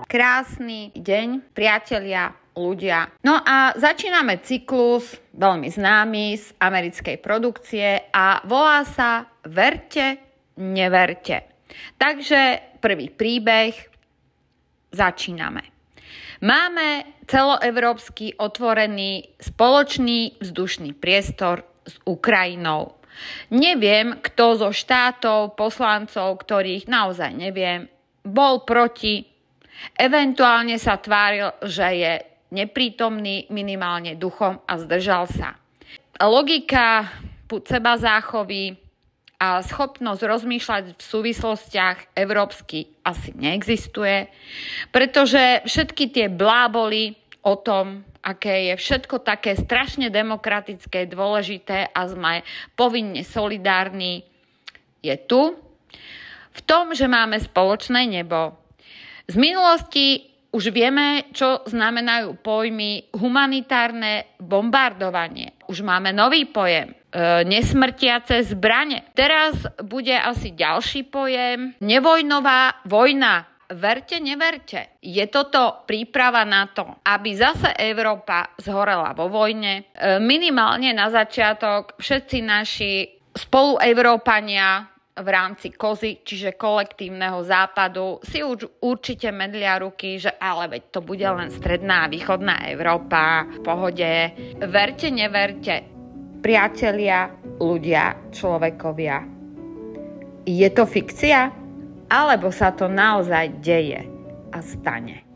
Krásny deň, priatelia, ľudia. No a začíname cyklus, veľmi známy, z americkej produkcie a volá sa Verte, neverte. Takže prvý príbeh, začíname. Máme celoeurópsky otvorený spoločný vzdušný priestor s Ukrajinou. Neviem, kto zo štátov, poslancov, ktorých naozaj neviem, bol proti, eventuálne sa tváril, že je neprítomný minimálne duchom a zdržal sa. Logika, seba záchovy a schopnosť rozmýšľať v súvislostiach európsky asi neexistuje, pretože všetky tie bláboli o tom, aké je všetko také strašne demokratické, dôležité a sme povinne solidárni, je tu. V tom, že máme spoločné nebo. Z minulosti už vieme, čo znamenajú pojmy humanitárne bombardovanie. Už máme nový pojem, nesmrtiace zbrane. Teraz bude asi ďalší pojem, nevojnová vojna. Verte, neverte. Je toto príprava na to, aby zase Európa zhorela vo vojne? Minimálne na začiatok všetci naši spolueurópania v rámci kozy, čiže kolektívneho západu, si už určite medlia ruky, že ale veď to bude len stredná a východná Európa, v pohode. Verte, neverte, priatelia, ľudia, človekovia. Je to fikcia? Alebo sa to naozaj deje a stane?